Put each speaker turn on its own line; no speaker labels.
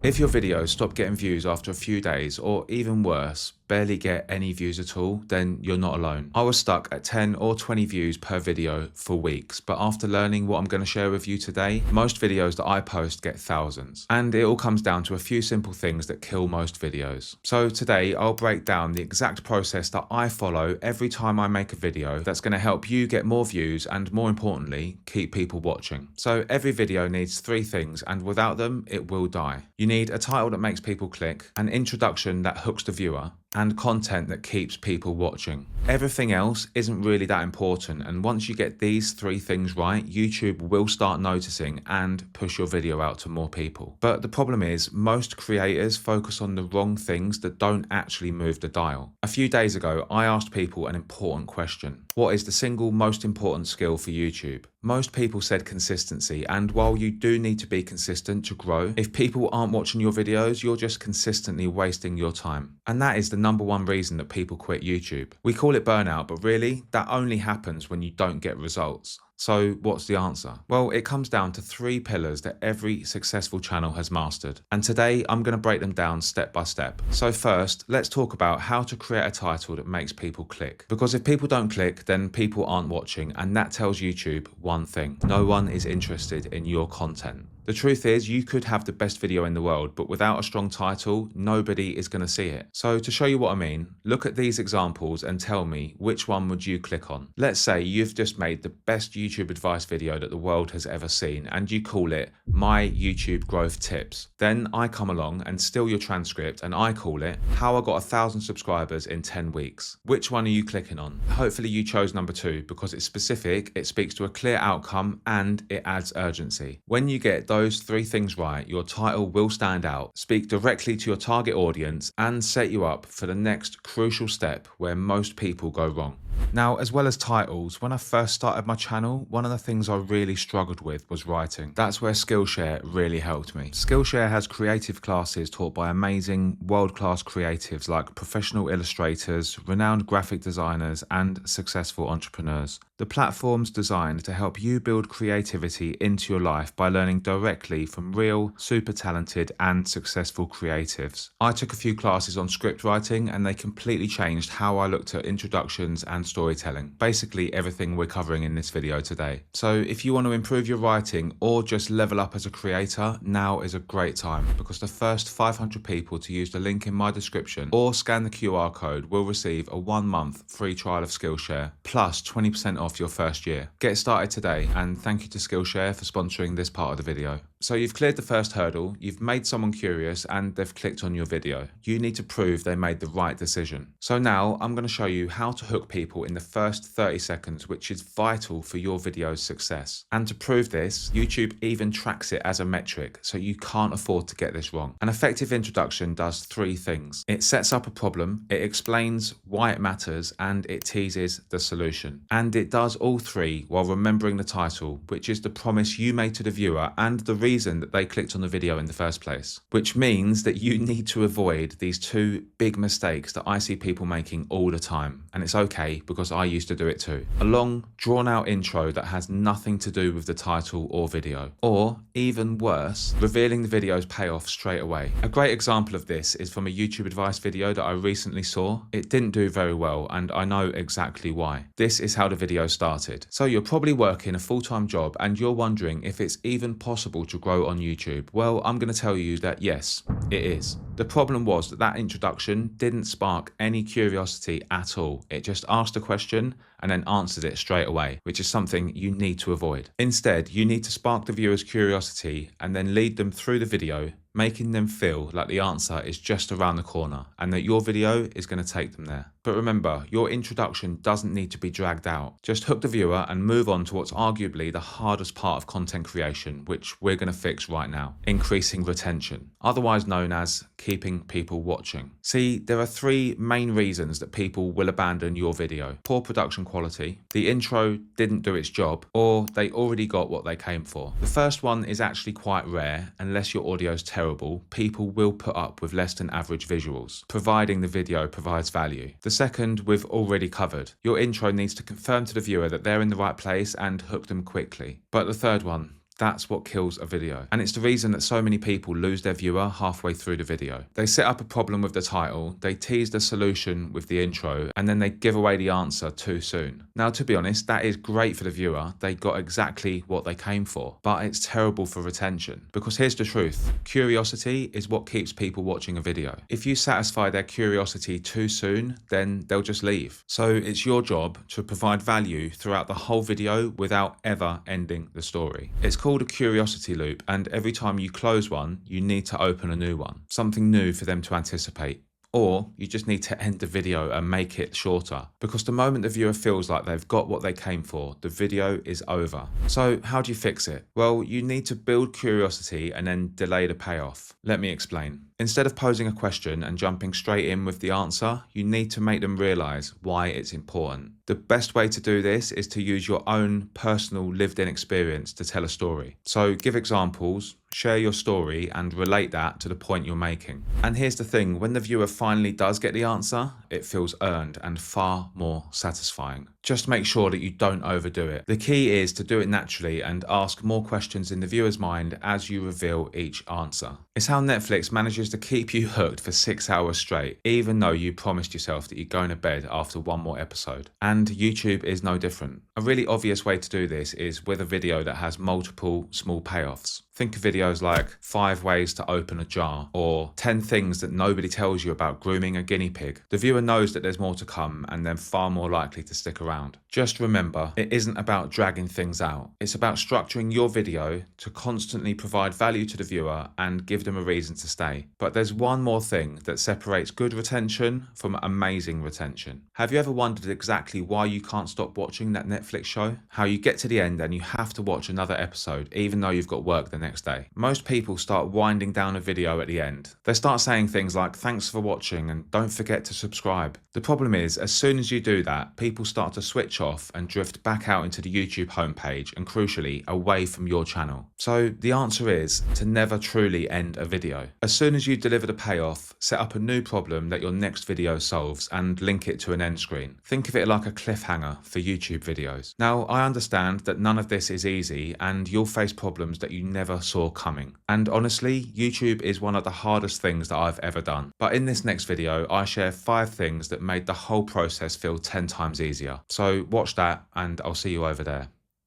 If your videos stop getting views after a few days, or even worse, barely get any views at all, then you're not alone. I was stuck at 10 or 20 views per video for weeks, but after learning what I'm going to share with you today, most videos that I post get thousands. And it all comes down to a few simple things that kill most videos. So today I'll break down the exact process that I follow every time I make a video that's going to help you get more views and, more importantly, keep people watching. So every video needs three things, and without them it will die. You need a title that makes people click, an introduction that hooks the viewer, and content that keeps people watching. Everything else isn't really that important, and once you get these three things right, YouTube will start noticing and push your video out to more people. But the problem is, most creators focus on the wrong things that don't actually move the dial. A few days ago, I asked people an important question. What is the single most important skill for YouTube? Most people said consistency, and while you do need to be consistent to grow, if people aren't watching your videos, you're just consistently wasting your time. And that is the number one reason that people quit YouTube. We call it burnout, but really, that only happens when you don't get results. So what's the answer? Well, it comes down to three pillars that every successful channel has mastered. And today I'm going to break them down step by step. So first, let's talk about how to create a title that makes people click. Because if people don't click, then people aren't watching, and that tells YouTube one thing: no one is interested in your content. The truth is, you could have the best video in the world, but without a strong title, nobody is going to see it. So to show you what I mean, look at these examples and tell me which one would you click on. Let's say you've just made the best YouTube advice video that the world has ever seen, and you call it My YouTube Growth Tips. Then I come along and steal your transcript and I call it How I Got 1,000 Subscribers in 10 Weeks. Which one are you clicking on? Hopefully you chose number 2 because it's specific, it speaks to a clear outcome, and it adds urgency. When you get those three things right, your title will stand out, speak directly to your target audience, and set you up for the next crucial step where most people go wrong. Now, as well as titles, when I first started my channel, one of the things I really struggled with was writing. That's where Skillshare really helped me. Skillshare has creative classes taught by amazing, world-class creatives like professional illustrators, renowned graphic designers, and successful entrepreneurs. The platform's designed to help you build creativity into your life by learning directly from real, super talented, and successful creatives. I took a few classes on script writing, and they completely changed how I looked at introductions and storytelling. Basically everything we're covering in this video today. So if you want to improve your writing or just level up as a creator, now is a great time, because the first 500 people to use the link in my description or scan the QR code will receive a 1-month free trial of Skillshare plus 20% off your first year. Get started today, and thank you to Skillshare for sponsoring this part of the video. So you've cleared the first hurdle, you've made someone curious, and they've clicked on your video. You need to prove they made the right decision. So now I'm going to show you how to hook people in the first 30 seconds, which is vital for your video's success. And to prove this, YouTube even tracks it as a metric, so you can't afford to get this wrong. An effective introduction does three things. It sets up a problem, it explains why it matters, and it teases the solution. And it does all three while remembering the title, which is the promise you made to the viewer and the reason that they clicked on the video in the first place. Which means that you need to avoid these two big mistakes that I see people making all the time. And it's okay, because I used to do it too. A long, drawn-out intro that has nothing to do with the title or video. Or, even worse, revealing the video's payoff straight away. A great example of this is from a YouTube advice video that I recently saw. It didn't do very well, and I know exactly why. This is how the video started. So you're probably working a full-time job and you're wondering if it's even possible to grow on YouTube. Well, I'm going to tell you that yes, it is. The problem was that that introduction didn't spark any curiosity at all. It just asked a question and then answered it straight away, which is something you need to avoid. Instead, you need to spark the viewer's curiosity and then lead them through the video, making them feel like the answer is just around the corner and that your video is going to take them there. But remember, your introduction doesn't need to be dragged out. Just hook the viewer and move on to what's arguably the hardest part of content creation, which we're going to fix right now: increasing retention, otherwise known as keeping people watching. See, there are three main reasons that people will abandon your video: poor production quality, the intro didn't do its job, or they already got what they came for. The first one is actually quite rare. Unless your audio is terrible, people will put up with less than average visuals, providing the video provides value. The second we've already covered. Your intro needs to confirm to the viewer that they're in the right place and hook them quickly. But the third one, That's what kills a video. And it's the reason that so many people lose their viewer halfway through the video. They set up a problem with the title, they tease the solution with the intro, and then they give away the answer too soon. Now, to be honest, that is great for the viewer. They got exactly what they came for, but it's terrible for retention. Because here's the truth, curiosity is what keeps people watching a video. If you satisfy their curiosity too soon, then they'll just leave. So it's your job to provide value throughout the whole video without ever ending the story. It's called a curiosity loop, and every time you close one, you need to open a new one. Something new for them to anticipate. Or you just need to end the video and make it shorter. Because the moment the viewer feels like they've got what they came for, the video is over. So how do you fix it? Well, you need to build curiosity and then delay the payoff. Let me explain. Instead of posing a question and jumping straight in with the answer, you need to make them realize why it's important. The best way to do this is to use your own personal lived-in experience to tell a story. So give examples, share your story, and relate that to the point you're making. And here's the thing, when the viewer finally does get the answer, it feels earned and far more satisfying. Just make sure that you don't overdo it. The key is to do it naturally and ask more questions in the viewer's mind as you reveal each answer. It's how Netflix manages to keep you hooked for 6 hours straight, even though you promised yourself that you're going to bed after one more episode. And YouTube is no different. A really obvious way to do this is with a video that has multiple small payoffs. Think of videos like 5 ways to open a jar or 10 things that nobody tells you about grooming a guinea pig. The viewer knows that there's more to come and they're far more likely to stick around. Just remember, it isn't about dragging things out. It's about structuring your video to constantly provide value to the viewer and give them a reason to stay. But there's one more thing that separates good retention from amazing retention. Have you ever wondered exactly why you can't stop watching that Netflix show? How you get to the end and you have to watch another episode even though you've got work the next day. Most people start winding down a video at the end. They start saying things like, thanks for watching and don't forget to subscribe. The problem is, as soon as you do that, people start to switch off and drift back out into the YouTube homepage and crucially, away from your channel. So the answer is to never truly end a video. As soon as you deliver the payoff, set up a new problem that your next video solves and link it to an end screen. Think of it like a cliffhanger for YouTube videos. Now, I understand that none of this is easy and you'll face problems that you never saw coming. And honestly, YouTube is one of the hardest things that I've ever done. But in this next video, I share 5 things that made the whole process feel 10 times easier. So watch that and I'll see you over there.